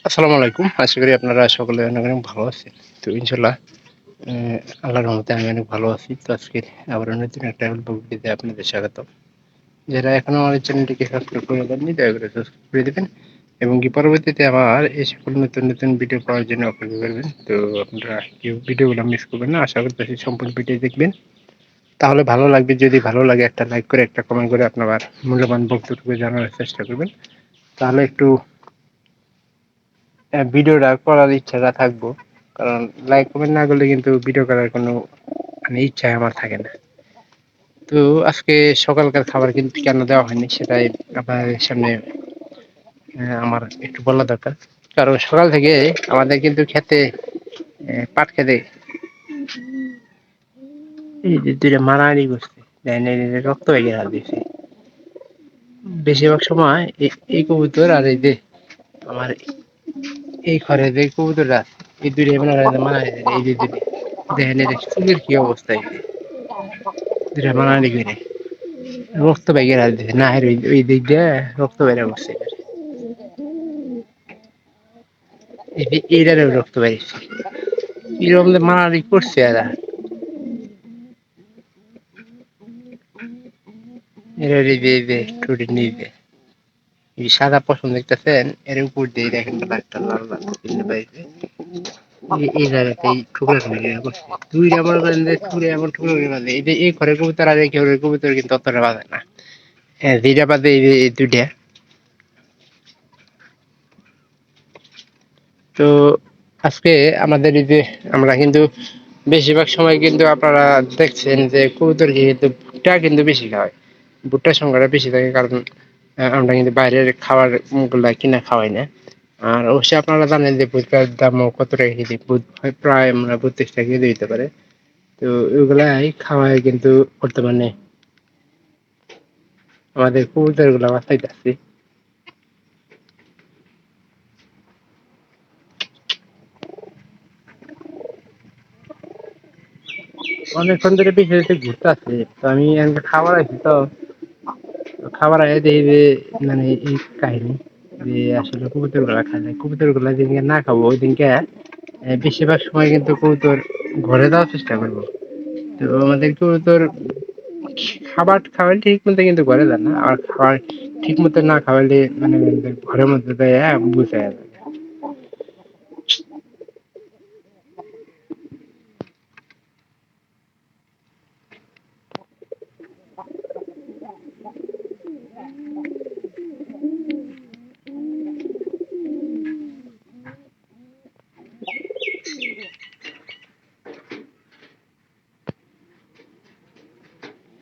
আসসালামু আলাইকুম। আশা করি আপনারা সকলে অনেক ভালো আছেন। তো ইনশাআল্লাহ অ্যা আল্লাহর রহমতে আমি অনেক ভালো আছি। তো আজকে আবারও নতুন একটা ভিডিওতে আপনাদের স্বাগতম। যারা এখনো আমার চ্যানেলটিকে সাবস্ক্রাইব করে দেননি দয়া করে সাবস্ক্রাইব করে দিবেন এবং কি পরবর্তীতে আমার এই সকল নতুন ভিডিও পাওয়ার জন্য অপেক্ষা করবেন। তো আপনারা কেউ ভিডিওগুলো মিস করবেন না। আশা করতেছি সম্পূর্ণ ভিডিও দেখবেন। তাহলে ভালো লাগবে। যদি ভালো লাগে একটা লাইক করে একটা কমেন্ট করে আপনার মূল্যবান বক্তব্য জানানোর চেষ্টা করবেন। তাহলে একটু ভিডিওটা করার ইচ্ছাটা থাকবো। কারণ লাইক কমেন্ট না করলে কিন্তু ভিডিও করার কোনো ইচ্ছাই আমার থাকে না। তো আজকে সকালকার খাবার কিন্তু কেন দেওয়া হয়নি সেটাই আপনাদের সামনে আমার একটু বলা দরকার। কারণ সকাল থেকে আমাদের কিন্তু খেতে পাট খেতে এই যে ২ টা মারামারি করছে। রক্ত বের হয়ে দিছে। বেশিরভাগ সময় এই কবুতর আর এই যে আমার এই ঘরে যে কবুতরটা আছে এই ২ টাই মারামারি এই যে ২ টা দেখেন এদের চুলের কি অবস্থা এই যে ২ টা মারামারি করে রক্ত বের হয়ে দিছে। নাহের ওই দিক দিয়ে রক্ত বের করছে। এই যে এইটারও রক্ত বেরিয়েছে। এরকম যে মারামারি করছে এরা এরা এই যে ঠোঁটের নিচে এই সাদা পশম দেখতেছেন এর উপর দিয়ে দেখেন একটা লাল লাল চিহ্ন পাইছে। এই জায়গাতেই টুকরা টুকরি করছে। ২ টা মনে করেন যে ছুঁড়ে এমন টুকরা করে বাঁধে। এই যে এই ঘরে কবুতর আর এই ঘরের কবুতর কিন্তু অতটা বাঁধে না। হ্যাঁ, যেটা বাদে এই যে এই ২ টা। তো আজকে আমাদের এই যে আমরা কিন্তু বেশিরভাগ সময় কিন্তু আপনারা দেখছেন যে কবুতরকে কিন্তু ভুট্টা কিন্তু বেশি খাওয়ায়। ভুট্টার সংখ্যাটা বেশি থাকে কারণ আমরা কিন্তু বাইরের খাবার গুলা কিনা খাওয়াই না। আর অবশ্যই আপনারা জানেন যে ভুট্টার দামও কত টাকা কেজি। হয় প্রায় আমরা ৩২ টাকা কেজি হইতে পারে। তো ওগুলাই খাওয়ায় কিন্তু বর্তমানে আমাদের কবুতরগুলা বাঁচাইতাছি। অনেকক্ষণ ধরে পিছে ঘুরতাছি। তো আমি একটা খাবার আইছি তো খাবার আগে দেখি যে মানে এই কাহিনী যে আসলে কবুতর গুলা খায় না। কবুতর গুলা যেদিনকে না খাবো ওই দিনকে বেশিরভাগ সময় কিন্তু কবুতর ঘরে দেওয়ার চেষ্টা করবো। তো আমাদের কবুতর খাবার খাওয়ালে ঠিক মতো কিন্তু ঘরে দেয় না। আর খাবার ঠিক মতো না খাওয়ালে মানে ঘরের মধ্যে দেয় বুঝে যায়।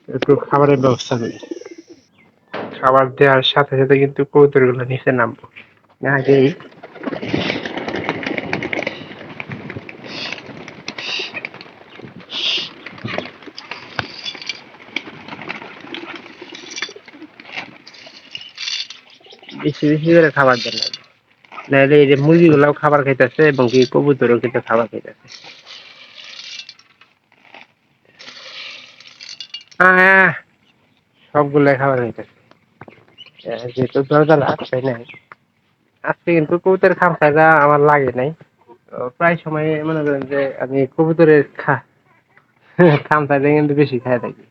একটু খাবারের ব্যবস্থা করি। খাবার দেওয়ার সাথে সাথে কিন্তু কবুতর গুলো নিচে নামবো। না আগেই বেশি বেশি করে খাবার দেন লাগে। নাহলে এই যে মুরগিগুলাও খাবার খাইতেছে এবং কি কবুতরও কিন্তু খাবার খাইতেছে। আহ সবগুলাই খাবার খাইতেছে। যেহেতু দরজা লাগাই নাই আজকে কিন্তু কবুতরের খামসাটা আমার লাগে নাই। তো প্রায় সময় মনে করেন যে আমি কবুতরের খামসাটা কিন্তু বেশি খাই থাকি।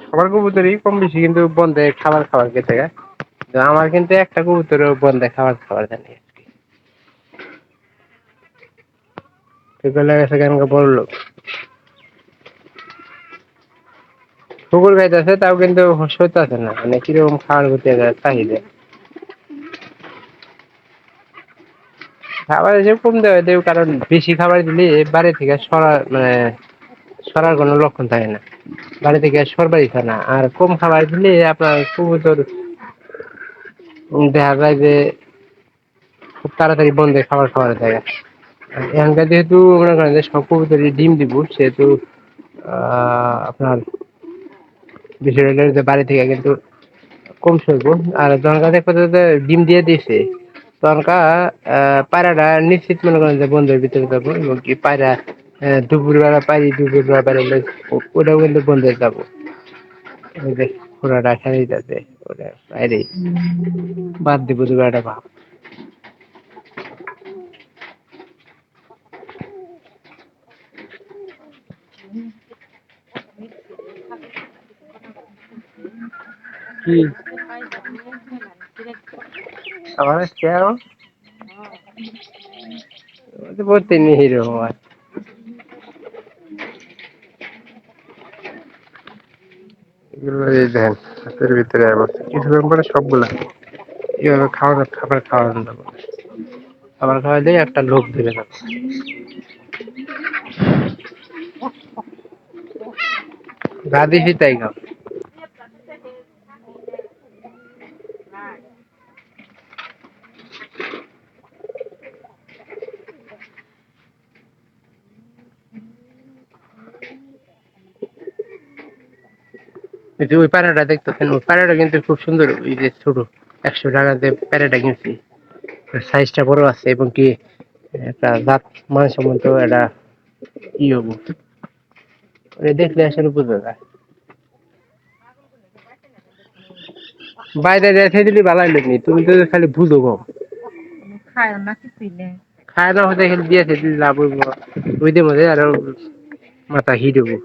সবার কবুতরই কম বেশি কিন্তু বন্ধে খাবার খাবার খেয়ে থাকে। তো আমার কিন্তু একটা কবুতরও বন্ধে খাবার খাবার জানি। এগুলো গেছে কেন বড় লোক কুকুর খাইতেছে তাও কিন্তু সইতেছে না মানে কিরকম খাওয়ার প্রতি চাহিদা। খাবার এসে কম দেওয়া দেব কারণ বেশি খাবার দিলে বাড়ি থেকে সরার কোনো লক্ষণ থাকে না। বাড়ি থেকে সরবারই খায় না। আর কম খাবার দিলে আপনার কবুতর দেখা যায় যে খুব তাড়াতাড়ি বন্ধে খাবার খাওয়ার জায়গা। এখানকার যেহেতু মনে করেন যে সব কবুতরই ডিম দিব সেহেতু আপনার বিষয়টা হলো যে বাড়ি থেকে কিন্তু কম সইব। আর জনকা দেখবো যে ডিম দিয়ে দিয়েছে তনকা পায়রাটা নিশ্চিত মনে করেন যে বন্ধের ভিতরে যাবো এবং কি পায়রা দুপুরবেলা পারি দুপুরবেলা পাইলে ওটাও কিন্তু বন্ধে যাবো। ওই যে ঘোড়াটা খেলে যাচ্ছে ওটা বাইরে বাদ দিব দুপুরটা ভাব। কি আবার কেউ বলতে নেই এরকম আর এগুলো এই দেখেন হাতের ভিতরে অবস্থা কিছুক্ষণ পরে সবগুলা এইভাবে খাওয়ানো খাবার খাওয়ানো যাবে খাবার খাওয়াইলেই একটা লোক ধরে যাবে গা দিছি তাই খাও এই যে ওই প্যারাটা দেখতেছেন ওই প্যারাটা কিন্তু খুব সুন্দর ওই যে ছোট 100 টাকাতে প্যারাটা কিনছি সাইজটা বড় আছে এবং কি একটা জাত মানসম্মত একটা কি হবো ওটা দেখলে আসলে বোঝা যায় বাইরে রেখে দিলি ভালো লাগনি তুমি তো খালি বুঝো গো খায় না কিছুই নেই খায় না হতে খালি দিয়েছে দিলি লাভ হইব ওই দিয়ে মধ্যে আরো মাথা হিট হবো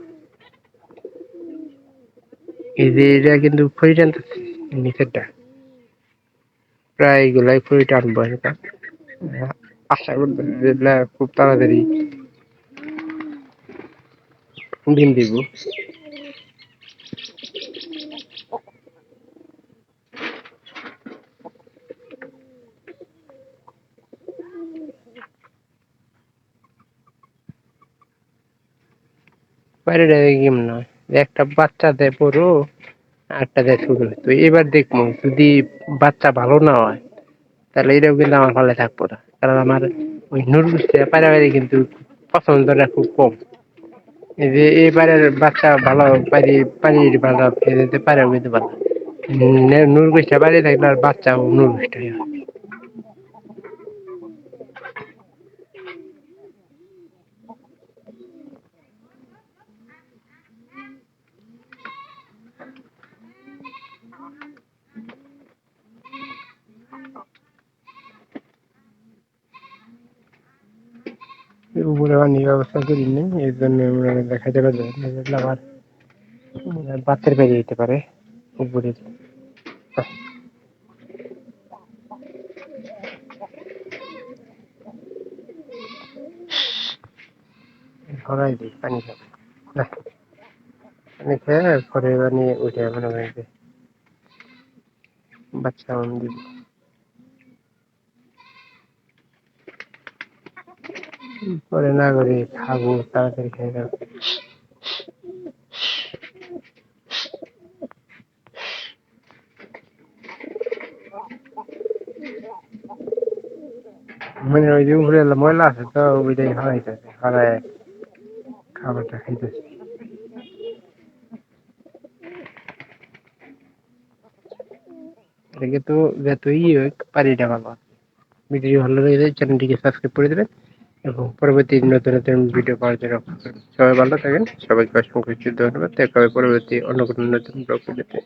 এই যে এটা কিন্তু খড়ি টানতেছে নিচেরটা প্রায় এগুলাই খড়ি টানবো এটা আশা করতেছি যেগুলা খুব তাড়াতাড়ি ডিম দিব বাইরে গেম নয় একটা বাচ্চা দেয় বড় আরেকটা দেয় ছোট তো এবার দেখবো যদি বাচ্চা ভালো না হয় তাহলে এটাও কিন্তু আমার ভালো থাকবো না কারণ আমার ওই নুডলস পায়রাবাড়ি কিন্তু পছন্দটা খুব কম এই যে এবারের বাচ্চা ভালো পানির ভালো ফেলতে পারে কিন্তু ভালো নুরগুসটা বাইরে থাকলে আর বাচ্চা নুরগুসটা উপরে পানি ব্যবস্থা করি নেই এই জন্য দেখাতে পারবে আবার বাচ্চার বেরিয়ে যেতে পারে উপরে ধরাই দিই পানি খাবে না পানি খেয়ে পরে পানি উঠে মনে হয় যে বাচ্চা দিব পরে না করে খাবো তাড়াতাড়ি খেয়ে যাবো মানে ওই যে উপরে ময়লা আছে তো ওইটাই হারাইতেছে হারায় খাবারটা খাইতেছে এটাকে তো যতই হোক পানিটা ভালো ভিডিও ভালো লেগে চ্যানেলটিকে সাবস্ক্রাইব করে দেবেন এবং পরবর্তী নতুন নতুন ভিডিও পাওয়ার জন্য সবাই ভালো থাকেন সবাইকে অসংখ্য ধন্যবাদ দেখা হবে পরবর্তী অন্য কোনো নতুন ব্লগ ভিডিওতে